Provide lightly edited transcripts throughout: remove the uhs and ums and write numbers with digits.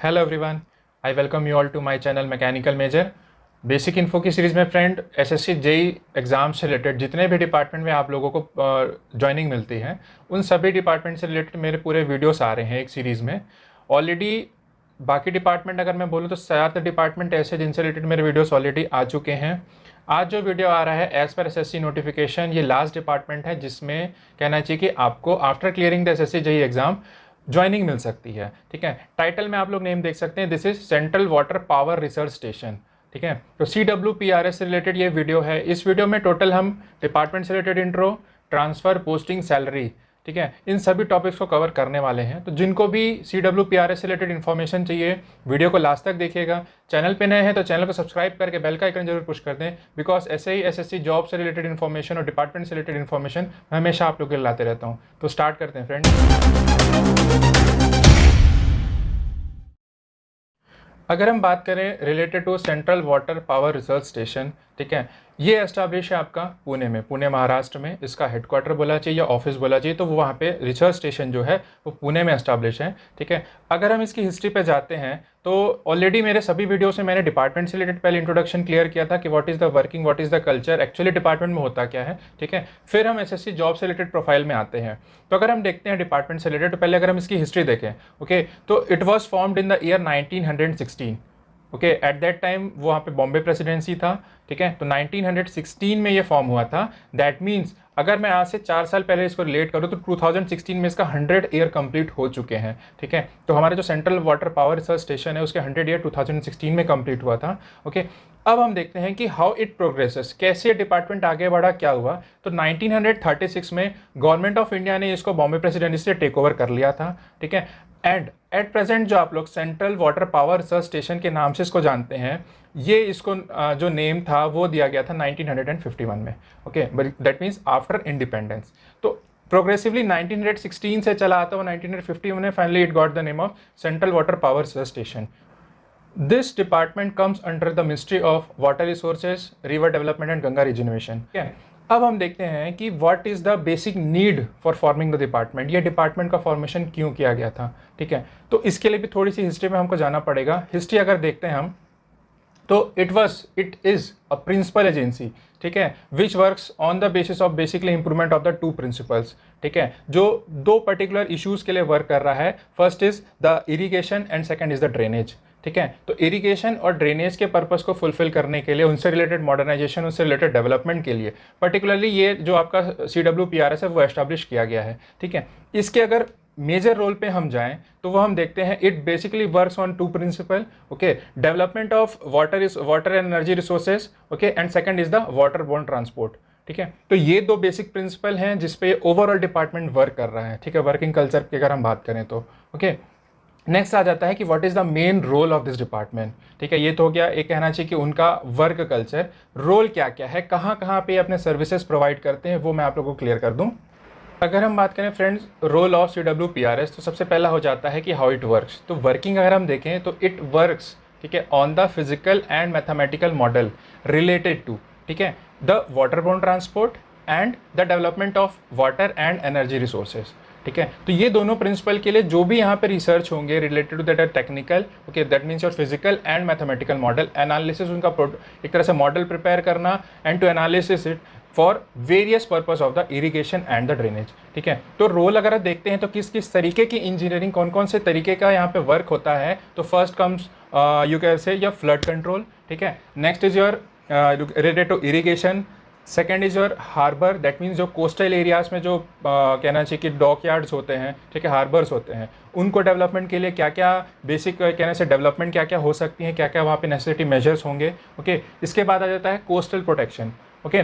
Hello everyone, I welcome you all to my channel mechanical major. Basic info की series में friend SSC JE exam से related जितने भी department में आप लोगों को ज्वाइनिंग मिलती है उन सभी डिपार्टमेंट से रिलेटेड मेरे पूरे वीडियोस आ रहे हैं एक सीरीज़ में। ऑलरेडी बाकी डिपार्टमेंट अगर मैं बोलूँ तो 7 डिपार्टमेंट ऐसे जिनसे रिलेटेड मेरे वीडियोस ऑलरेडी आ चुके हैं। आज जो वीडियो आ रहा है एज़ पर एसएससी नोटिफिकेशन, ये लास्ट डिपार्टमेंट है जिसमें कहना चाहिए कि आपको after clearing the SSC JE exam joining मिल सकती है। ठीक है, टाइटल में आप लोग नेम देख सकते हैं, this is central water power research station. ठीक है, तो CWPRS से रिलेटेड ये वीडियो है। इस वीडियो में टोटल हम डिपार्टमेंट से related intro, transfer, posting, salary, ठीक है, इन सभी टॉपिक्स को कवर करने वाले हैं। तो जिनको भी CWPRS से रिलेटेड इन्फॉर्मेशन चाहिए वीडियो को लास्ट तक देखिएगा। चैनल पे नए हैं तो चैनल को सब्सक्राइब करके बेल का आइकन जरूर पुश कर दें, बिकॉज ऐसे ही एसएससी जॉब से रिलेटेड इन्फॉर्मेशन और डिपार्टमेंट से रिलेटेड इन्फॉर्मेशन मैं हमेशा आप लोग के लिए लाते रहता हूँ। तो स्टार्ट करते हैं फ्रेंड्स। अगर हम बात करें related to central water power research station, ठीक है, ये एस्टैब्लिश है आपका पुणे में, पुणे महाराष्ट्र में। इसका हेडक्वार्टर बोला चाहिए या ऑफिस बोला चाहिए, तो वो वहाँ पे रिसर्च स्टेशन जो है वो पुणे में एस्टैब्लिश है। ठीक है, अगर हम इसकी हिस्ट्री पे जाते हैं तो ऑलरेडी मेरे सभी वीडियोस में मैंने डिपार्टमेंट से रिलेटेड पहले इंट्रोडक्शन क्लियर किया था कि what is the working, what is the culture, actually department में होता क्या है। ठीक है, फिर हम एसएससी जॉब से रिलेटेड प्रोफाइल में आते हैं। तो अगर हम देखते हैं डिपार्टमेंट से रिलेटेड, तो पहले अगर हम इसकी हिस्ट्री देखें, ओके, तो it was formed in the year 1916। Okay, at that time वो वहाँ पे बॉम्बे प्रेसिडेंसी था। ठीक है, तो 1916 में ये फॉर्म हुआ था। दैट मीन्स अगर मैं आज से 4 साल पहले इसको रिलेट करूँ तो 2016 में इसका 100 ईयर कंप्लीट हो चुके हैं। ठीक है, तो हमारे जो central water power research station है उसके 100 ईयर 2016 में कंप्लीट हुआ था। ओके, अब हम देखते हैं कि हाउ इट प्रोग्रेसेस, कैसे डिपार्टमेंट आगे बढ़ा, क्या हुआ। तो 1936 में गवर्नमेंट ऑफ इंडिया ने इसको बॉम्बे प्रेसिडेंसी से टेक ओवर कर लिया था। ठीक है, एंड एट प्रेजेंट जो आप लोग central water power research station के नाम से इसको जानते हैं, ये इसको जो नेम था वो दिया गया था 1951 में। Okay, but that means after independence. तो प्रोग्रेसिवली 1916 से चला आता हुआ 1951 में finally it got the name of central water power research station. This department comes under the ministry of water resources, river development and Ganga reservation. ठीक है, अब हम देखते हैं कि what is the basic need for forming the department, ये department का formation क्यों किया गया था। ठीक है, तो इसके लिए भी थोड़ी सी हिस्ट्री में हमको जाना पड़ेगा। हिस्ट्री अगर देखते हैं हम तो it is a principal agency, ठीक है, which works on the basis of basically improvement of the 2 principles. ठीक है, जो 2 पर्टिकुलर इश्यूज़ के लिए वर्क कर रहा है। First is the irrigation and second is the drainage. ठीक है, तो इरिगेशन और ड्रेनेज के पर्पस को फुलफिल करने के लिए, उनसे रिलेटेड मॉडर्नाइजेशन, उनसे रिलेटेड डेवलपमेंट के लिए पर्टिकुलरली ये जो आपका CWPRS है वो एस्टैब्लिश किया गया है। ठीक है, इसके अगर मेजर रोल पे हम जाएं तो वो हम देखते हैं it basically works on 2 principle. Okay, development of water and energy resources, okay, and second is the water borne transport. ठीक है, तो ये 2 बेसिक प्रिंसिपल हैं जिसपे ओवरऑल डिपार्टमेंट वर्क कर रहा है। ठीक है, वर्किंग कल्चर की अगर हम बात करें तो ओके, नेक्स्ट आ जाता है कि what is the main role of this department. ठीक है, ये तो हो गया, एक कहना चाहिए कि उनका वर्क कल्चर, रोल क्या क्या है, कहाँ कहाँ पे अपने सर्विसेज प्रोवाइड करते हैं, वो मैं आप लोगों को क्लियर कर दूँ। अगर हम बात करें फ्रेंड्स रोल ऑफ CWPRS, तो सबसे पहला हो जाता है कि हाउ इट वर्क्स। तो वर्किंग अगर हम देखें तो इट वर्क्स, ठीक है, on the physical and mathematical model related to, ठीक है, the water borne transport and the development of water and energy resources. ठीक है, तो ये दोनों प्रिंसिपल के लिए जो भी यहाँ पे रिसर्च होंगे related to that are technical, okay, that means your physical and mathematical model analysis, उनका एक तरह से मॉडल प्रिपेयर करना and to analysis it for various purpose of the irrigation and the drainage. ठीक है, तो रोल अगर देखते हैं तो किस किस तरीके की इंजीनियरिंग, कौन कौन से तरीके का यहाँ पे वर्क होता है। तो first comes you can say your flood control. ठीक है, next is your related to irrigation, second is your harbour, that means जो कोस्टल एरियाज़ में जो कहना चाहिए कि डॉक यार्ड्स होते हैं, ठीक है, हार्बर्स होते हैं, उनको डेवलपमेंट के लिए क्या क्या बेसिक कहने से डेवलपमेंट क्या क्या हो सकती है, क्या क्या वहाँ पे नेसेसिटी मेजर्स होंगे। ओके, इसके बाद आ जाता है coastal protection, okay,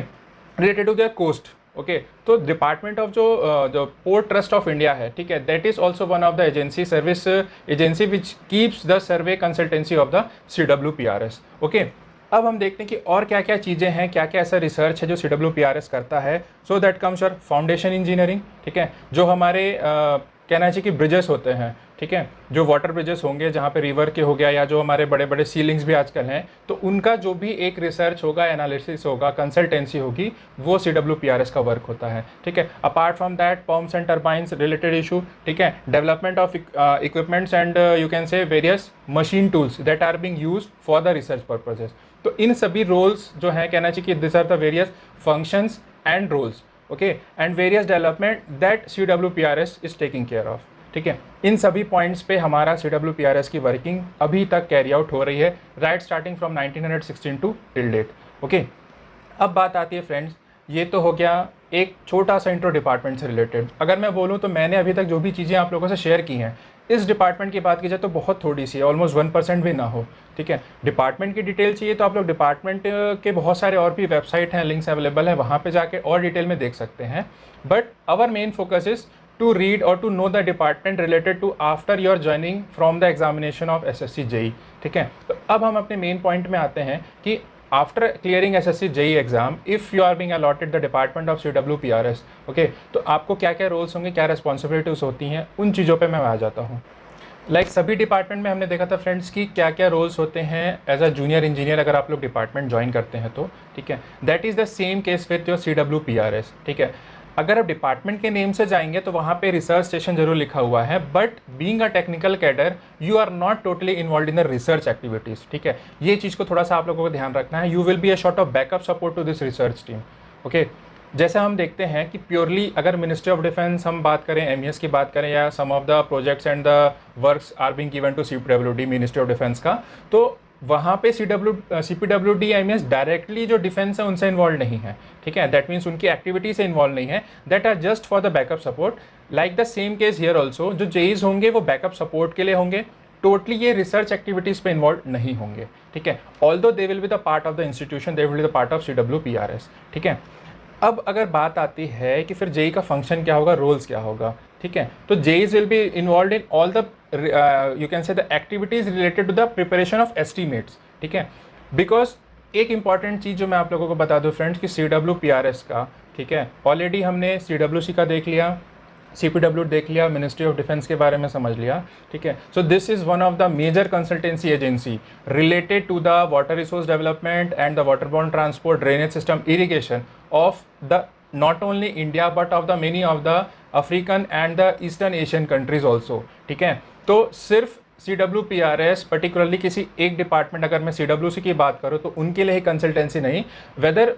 related to the coast. Okay, तो डिपार्टमेंट ऑफ जो पोर्ट ट्रस्ट ऑफ इंडिया है, ठीक है, that is also one of the agency, service agency which keeps the survey consultancy of the CWPRS। Okay, अब हम देखते हैं कि और क्या क्या चीज़ें हैं, क्या क्या ऐसा रिसर्च है जो CWPRS करता है। So that comes your foundation engineering. ठीक है, जो हमारे कहना चाहिए कि ब्रिजेस होते हैं, ठीक है, जो वाटर ब्रिजेस होंगे जहाँ पे रिवर के हो गया, या जो हमारे बड़े बड़े सीलिंग्स भी आजकल हैं, तो उनका जो भी एक रिसर्च होगा, एनालिसिस होगा, कंसल्टेंसी होगी, वो CWPRS का वर्क होता है। ठीक है, apart from that pumps and turbines related issue, ठीक है, development of equipments and you can say various machine tools that are being used for the research purposes. तो इन सभी रोल्स जो है, कहना चाहिए कि this are the various functions and roles, okay, and various development that CWPRS is taking care of. ठीक है, इन सभी पॉइंट्स पे हमारा CWPRS की वर्किंग अभी तक कैरी आउट हो रही है, right starting from 1916 till date. Okay, अब बात आती है फ्रेंड्स, ये तो हो गया एक छोटा सा इंट्रो डिपार्टमेंट से रिलेटेड। अगर मैं बोलूँ तो मैंने अभी तक जो भी चीज़ें आप लोगों से शेयर की हैं, इस डिपार्टमेंट की बात की जाए तो बहुत थोड़ी सी है, ऑलमोस्ट 1% भी ना हो। ठीक है, डिपार्टमेंट की डिटेल चाहिए तो आप लोग डिपार्टमेंट के बहुत सारे और भी वेबसाइट हैं, लिंक्स अवेलेबल है, वहाँ पे जाके और डिटेल में देख सकते हैं। But our main focus is to read or to know the department related to after your joining from the examination of SSC JEE। ठीक है, तो अब हम अपने मेन पॉइंट में आते हैं कि after clearing SSC JEE exam, if you are being allotted the department of CWPRS, okay, तो आपको क्या क्या रोल्स होंगे, क्या रिस्पॉन्सिबिलिटीज़ होती हैं, उन चीज़ों पे मैं आ जाता हूँ। लाइक सभी डिपार्टमेंट में हमने देखा था फ्रेंड्स कि क्या क्या रोल्स होते हैं एज अ जूनियर इंजीनियर अगर आप लोग डिपार्टमेंट ज्वाइन करते हैं तो। ठीक है, that is the same case with your CWPRS। ठीक है, अगर आप डिपार्टमेंट के नेम से जाएंगे तो वहाँ पे रिसर्च स्टेशन जरूर लिखा हुआ है, but being a technical cadre you are not totally involve in the research activities. ठीक है, ये चीज़ को थोड़ा सा आप लोगों को ध्यान रखना है। You will be a sort of backup support to this research team. Okay, जैसा हम देखते हैं कि प्योरली अगर मिनिस्ट्री ऑफ डिफेंस हम बात करें, MES की बात करें, या some of the projects and the works are being given to CPWD, ministry of defence का, तो वहाँ पे CPWD MES डायरेक्टली जो डिफेंस है उनसे इन्वॉल्व नहीं है। ठीक है, दैट मीन्स उनकी एक्टिविटी से इन्वॉल्व नहीं है, that are just for the backup support. Like the same case here also, जो JEEs होंगे वो बैकअप सपोर्ट के लिए होंगे, टोटली ये रिसर्च एक्टिविटीज़ पे इन्वॉल्व नहीं होंगे। ठीक है, although they will be the part of the institution, they will be the part of CWPRS। ठीक है, अब अगर बात आती है कि फिर JEE का फंक्शन क्या होगा, रोल्स क्या होगा। ठीक है, तो JEEs will be involve in all the you can say the activities related to the preparation of estimates. ठीक है, बिकॉज एक इंपॉर्टेंट चीज़ जो मैं आप लोगों को बता दूं फ्रेंड्स कि CWPRS का, ठीक है, ऑलरेडी हमने CWC का देख लिया, CPW देख लिया, मिनिस्ट्री ऑफ डिफेंस के बारे में समझ लिया। ठीक है, so this is one of the major consultancy agency related to the water resource development and the waterborne transport, drainage system, irrigation of the not only India but of the many of the African and the Eastern Asian countries also। ठीक है, तो सिर्फ CWPRS particularly किसी एक department, अगर मैं CWC की बात करूँ तो उनके लिए ही कंसल्टेंसी नहीं, whether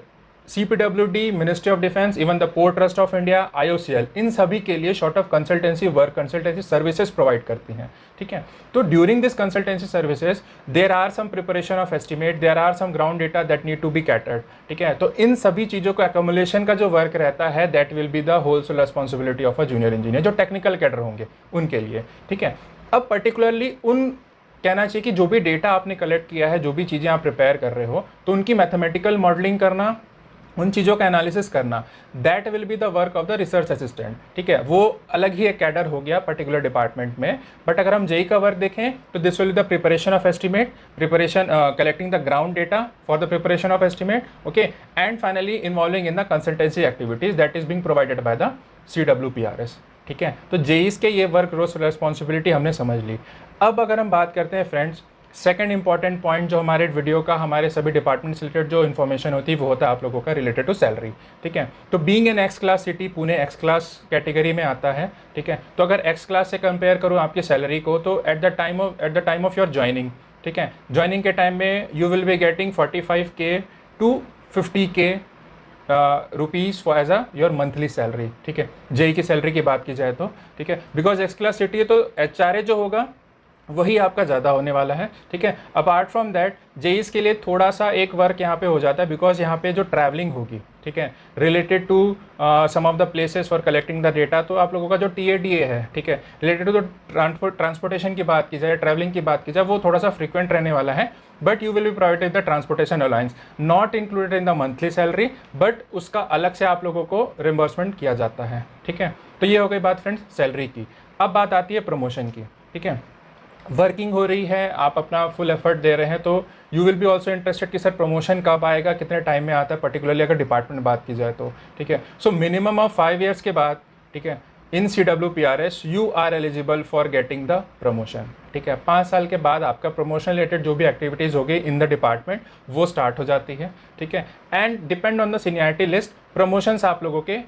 CPWD, ministry of defence, even the port trust of India, IOCL, इन सभी के लिए short of consultancy work, consultancy services provide करती हैं। ठीक है, तो during this consultancy services there are some preparation of estimate, there are some ground data that need to be catered. ठीक है, तो इन सभी चीज़ों को एक्यूमुलेशन का जो वर्क रहता है that will be the whole responsibility of a junior engineer, जो टेक्निकल कैडर होंगे उनके लिए। ठीक है, अब पर्टिकुलरली उन कहना चाहिए कि जो भी डेटा आपने कलेक्ट किया है, जो भी चीज़ें आप प्रिपेयर कर रहे हो, तो उनकी मैथमेटिकल मॉडलिंग करना, उन चीज़ों का एनालिसिस करना, that will be the work of the research assistant. ठीक है, वो अलग ही एक कैडर हो गया पर्टिकुलर डिपार्टमेंट में। बट अगर हम JEE का वर्क देखें तो this will be the preparation of estimate, preparation collecting the ground data for the preparation of estimate, okay, and finally involving in the consultancy activities that is being provided by the CWPRS। ठीक है, तो JEEs के ये work roles responsibility हमने समझ ली। अब अगर हम बात करते हैं फ्रेंड्स, सेकंड इंपॉर्टेंट पॉइंट जो हमारे वीडियो का, हमारे सभी डिपार्टमेंट से रिलेटेड जो इन्फॉर्मेशन होती है वो होता है आप लोगों का रिलेटेड टू सैलरी। ठीक है, तो being an X class city, Pune x class category में आता है। ठीक है, तो अगर एक्स क्लास से कंपेयर करूँ आपकी सैलरी को, तो at the time of your joining, ठीक है, ज्वाइनिंग के टाइम में you will be getting 45K to 50K rupees for as a your monthly salary. ठीक है, JEE की सैलरी की बात की जाए तो। ठीक है, बिकॉज एक्स क्लास सिटी है तो HRA जो होगा वही आपका ज़्यादा होने वाला है। ठीक है, अपार्ट फ्रॉम दैट JEEs के लिए थोड़ा सा एक वर्क यहाँ पे हो जाता है, बिकॉज यहाँ पे जो ट्रैवलिंग होगी, ठीक है, related to some of the places for collecting the data, तो आप लोगों का जो TADA है, ठीक है, रिलेटेड टू द ट्रांसपोर्टेशन की बात की जाए, ट्रैवलिंग की बात की जाए, वो थोड़ा सा फ्रिक्वेंट रहने वाला है। But you will be provided the transportation allowance, not included in the monthly salary, but उसका अलग से आप लोगों को रिम्बर्समेंट किया जाता है। ठीक है, तो ये हो गई बात फ्रेंड्स सैलरी की। अब बात आती है प्रमोशन की। ठीक है, वर्किंग हो रही है, आप अपना फुल एफर्ट दे रहे हैं, तो you will B also interested कि सर प्रमोशन कब आएगा, कितने टाइम में आता है, पर्टिकुलरली अगर डिपार्टमेंट बात की जाए तो। ठीक है, सो मिनिमम ऑफ 5 ईयर्स के बाद, ठीक है, इन CWPRS you are eligible for getting the promotion। ठीक है, 5 साल के बाद आपका प्रमोशन रिलेटेड जो भी एक्टिविटीज़ होगी इन द डिपार्टमेंट वो स्टार्ट हो जाती है। ठीक है, and depend on the seniority list promotions आप लोगों के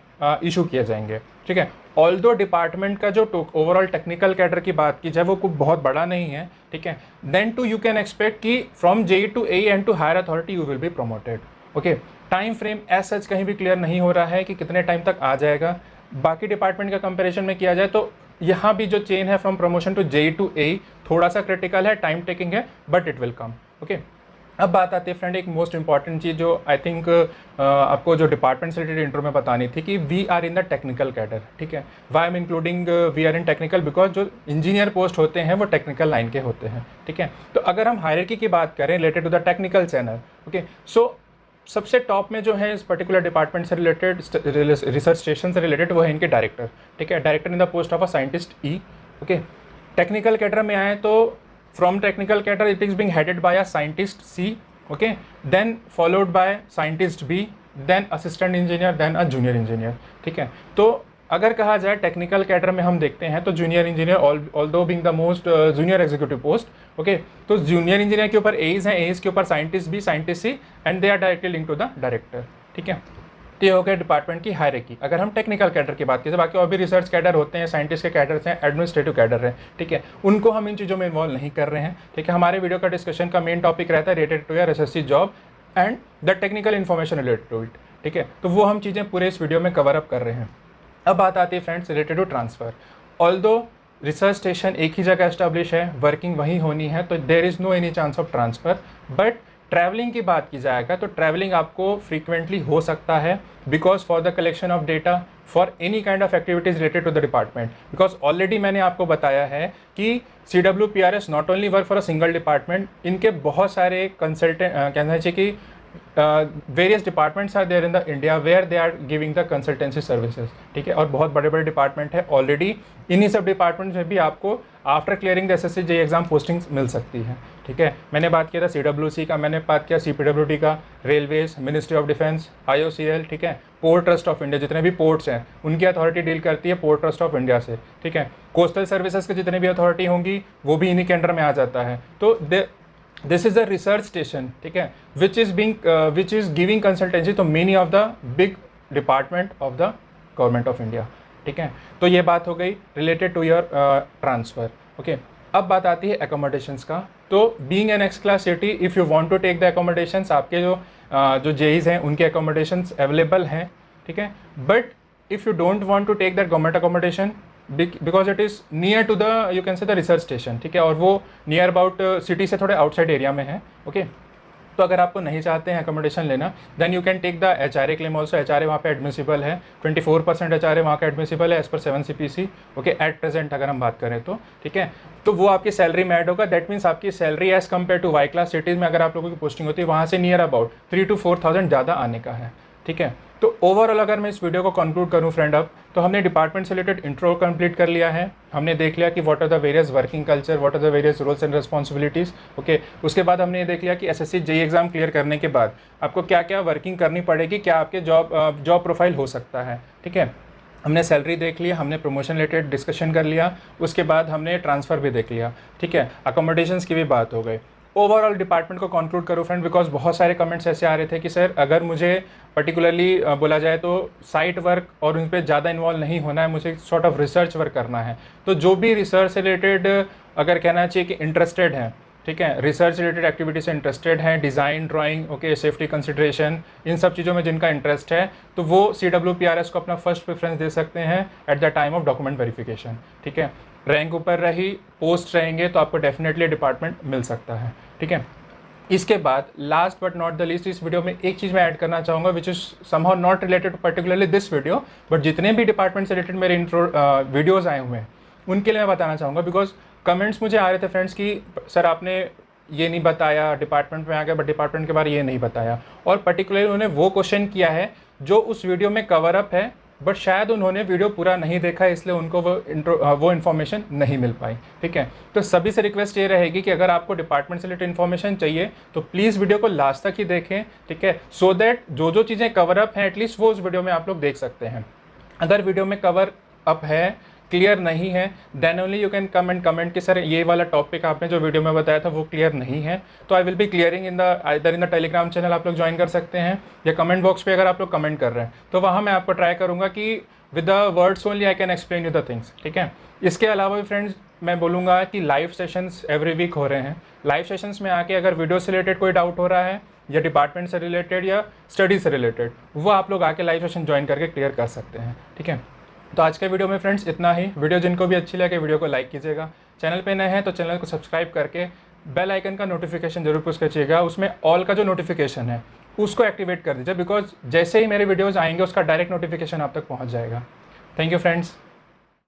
इशू किए जाएंगे। ठीक है, ऑल्दो डिपार्टमेंट का जो ओवरऑल टेक्निकल कैडर की बात की जाए वो कुछ बहुत बड़ा नहीं है। ठीक है, then too you can expect कि from JE to AE and to higher authority you will be promoted. Okay, time frame as such कहीं भी क्लियर नहीं हो रहा है कि कितने टाइम तक आ जाएगा। बाकी डिपार्टमेंट का कंपैरिजन में किया जाए तो यहाँ भी जो चेन है from promotion to JE to AE थोड़ा सा क्रिटिकल है, टाइम टेकिंग है, but it will come. Okay, अब बात आती है फ्रेंड एक मोस्ट इंपॉर्टेंट चीज़ जो आई थिंक आपको जो डिपार्टमेंट से रिलेटेड इंट्रो में बतानी थी कि we are in the technical cadre. ठीक है, why am including we are in technical because जो इंजीनियर पोस्ट होते हैं वो टेक्निकल लाइन के होते हैं। ठीक है, तो अगर हम हायरार्की की बात करें related to the technical channel, okay, so सबसे टॉप में जो है इस पर्टिकुलर डिपार्टमेंट से रिलेटेड रिसर्च स्टेशन से रिलेटेड वो है इनके डायरेक्टर। ठीक है, director in the post of a scientist E. Okay, technical cadre में आए तो from technical cadre it is being headed by a scientist C. Okay, then followed by scientist B, then assistant engineer, then a junior engineer. ठीक है, तो अगर कहा जाए technical cadre में हम देखते हैं तो junior engineer although being the most junior executive post. Okay, तो जूनियर इंजीनियर के ऊपर एज हैं, एज के ऊपर scientist B, scientist C, and they are directly link to the director. ठीक है, तो ये हो गया डिपार्टमेंट की हायरार्की। अगर हम टेक्निकल कैडर की बात करें, बाकी और भी रिसर्च कैडर होते हैं, साइंटिस्ट के कैडर हैं, एडमिनिस्ट्रेटिव कैडर हैं। ठीक है, उनको हम इन चीज़ों में इन्वॉल्व नहीं कर रहे हैं। ठीक है, हमारे वीडियो का डिस्कशन का मेन टॉपिक रहता है related to your SSC job and the technical information related to it. ठीक है, तो वो हम चीज़ें पूरे इस वीडियो में कवर अप कर रहे हैं। अब बात आती है friends related to transfer. Although research station एक ही जगह एस्टैब्लिश है, वर्किंग वहीं होनी है, तो there is no any chance of transfer. But travelling की बात की जाएगा तो ट्रैवलिंग आपको फ्रीक्वेंटली हो सकता है because for the collection of data for any kind of activities related to the department. Because already मैंने आपको बताया है कि CWPRS not only work for a single department, इनके बहुत सारे कंसल्टेंट कहना चाहिए कि various departments are there in the India where they are giving the consultancy services. ठीक है, और बहुत बड़े बड़े डिपार्टमेंट है ऑलरेडी। इन्हीं सब डिपार्टमेंट्स में भी आपको after clearing the SSC JE exam postings मिल सकती है। ठीक है, मैंने बात किया था CWC का, मैंने बात किया CPWD का, railways, ministry of defence, IOCL। ठीक है, पोर्ट ट्रस्ट ऑफ इंडिया, जितने भी पोर्ट्स हैं उनकी अथॉरिटी डील करती है पोर्ट ट्रस्ट ऑफ इंडिया से। ठीक है, कोस्टल सर्विसेज के जितने भी अथॉरिटी होंगी वो भी इन्हीं के अंडर में आ जाता है। तो this is the research station. ठीक है, which is giving consultancy to many of the big department of the government of India. ठीक है, तो ये बात हो गई related to your transfer. Okay, अब बात आती है एकोमोडेशंस का। तो being an X class city if you want to take the accommodations, आपके जो JEs हैं उनके एकोमोडेशंस अवेलेबल हैं। ठीक है, but if you don't want to take that government accommodation because it is near to the you can say the research station. ठीक है, और वो नियर अबाउट सिटी से थोड़े आउटसाइड एरिया में है। ओके, तो अगर आपको नहीं चाहते हैं एकोमोडेशन लेना then you can take the HRA claim also. HRA वहाँ पे एडमिसिबल है, 24% HRA वहाँ का एडमिसिबल है as per 7 CPC। Okay, at present अगर हम बात करें तो। ठीक है, तो वो आपकी सैलरी में ऐड होगा। दैट मीन्स आपकी salary as compare to Y class cities में अगर आप लोगों की पोस्टिंग होती है वहाँ से नियर अबाउट 3 to 4,000 ज़्यादा आने का है। ठीक है, तो ओवरऑल अगर मैं इस वीडियो को कंक्लूड करूं फ्रेंड, अब तो हमने डिपार्टमेंट से रिलेटेड इंट्रो कंप्लीट कर लिया है। हमने देख लिया कि what are the various working culture, what are the various roles and responsibilities. Okay, उसके बाद हमने ये देख लिया कि SSC JE एग्जाम क्लियर करने के बाद आपको क्या क्या वर्किंग करनी पड़ेगी, क्या आपके जॉब प्रोफाइल हो सकता है। ठीक है, हमने सैलरी देख लिया, हमने प्रमोशन रिलेटेड डिस्कशन कर लिया, उसके बाद हमने ट्रांसफ़र भी देख लिया। ठीक है, अकोमोडेशंस की भी बात हो गई। ओवरऑल डिपार्टमेंट को कंक्लूड करो फ्रेंड, बिकॉज बहुत सारे कमेंट्स ऐसे आ रहे थे कि सर अगर मुझे पर्टिकुलरली बोला जाए तो साइट वर्क और उन पर ज़्यादा इन्वॉल्व नहीं होना है, मुझे सॉर्ट ऑफ रिसर्च वर्क करना है, तो जो भी रिसर्च से रिलेटेड अगर कहना चाहिए कि इंटरेस्टेड हैं, ठीक है, रिसर्च रिलेटेड एक्टिविटी से इंटरेस्टेड हैं, design, drawing, okay, safety consideration, इन सब चीज़ों में जिनका इंटरेस्ट है तो वो CWPRS को अपना फर्स्ट प्रेफरेंस दे सकते हैं eight the time of document verification. ठीक है, रैंक ऊपर रही, पोस्ट रहेंगे तो आपको डेफिनेटली डिपार्टमेंट मिल सकता है। ठीक है, इसके बाद last but not the least इस वीडियो में एक चीज़ मैं ऐड करना चाहूँगा which is somehow not related to particularly this video, but जितने भी डिपार्टमेंट से रिलेटेड मेरे वीडियोज़ आए हुए हैं उनके लिए मैं बताना चाहूँगा। बिकॉज कमेंट्स मुझे आ रहे थे फ्रेंड्स कि सर आपने ये नहीं बताया, डिपार्टमेंट में आ गया बट डिपार्टमेंट के बारे में ये नहीं बताया, और पर्टिकुलरली उन्होंने वो क्वेश्चन किया है जो उस वीडियो में कवर अप है बट शायद उन्होंने वीडियो पूरा नहीं देखा इसलिए उनको वो इन्फॉर्मेशन नहीं मिल पाई। ठीक है, तो सभी से रिक्वेस्ट ये रहेगी कि अगर आपको डिपार्टमेंट से रिलेटेड इन्फॉर्मेशन चाहिए तो प्लीज़ वीडियो को लास्ट तक ही देखें। ठीक है, सो दैट जो चीज़ें कवर अप हैं एटलीस्ट वो उस वीडियो में आप लोग देख सकते हैं। अगर वीडियो में कवर अप है, क्लियर नहीं है, then only you can come and comment कि सर ये वाला टॉपिक आपने जो वीडियो में बताया था वो क्लियर नहीं है। तो I will be clearing in the either in the Telegram channel, आप लोग ज्वाइन कर सकते हैं, या कमेंट बॉक्स पे अगर आप लोग कमेंट कर रहे हैं तो वहाँ मैं आपको ट्राई करूँगा कि with the words only I can explain you the things, ठीक है। इसके अलावा भी फ्रेंड्स मैं बोलूँगा कि लाइव सेशंस एवरी वीक हो रहे हैं। लाइव सेशंस में आके अगर वीडियो से रिलेटेड कोई डाउट हो रहा है या डिपार्टमेंट से रिलेटेड या स्टडी से रिलेटेड, वो आप लोग आके लाइव सेशन ज्वाइन करके क्लियर कर सकते हैं, ठीक है। तो आज के वीडियो में फ्रेंड्स इतना ही। वीडियो जिनको भी अच्छी लगे वीडियो को लाइक कीजिएगा, चैनल पे नए हैं तो चैनल को सब्सक्राइब करके बेल आइकन का नोटिफिकेशन जरूर पुश कीजिएगा, उसमें ऑल का जो नोटिफिकेशन है उसको एक्टिवेट कर दीजिए, बिकॉज जैसे ही मेरे वीडियोज़ आएंगे उसका डायरेक्ट नोटिफिकेशन आप तक पहुँच जाएगा। Thank you friends.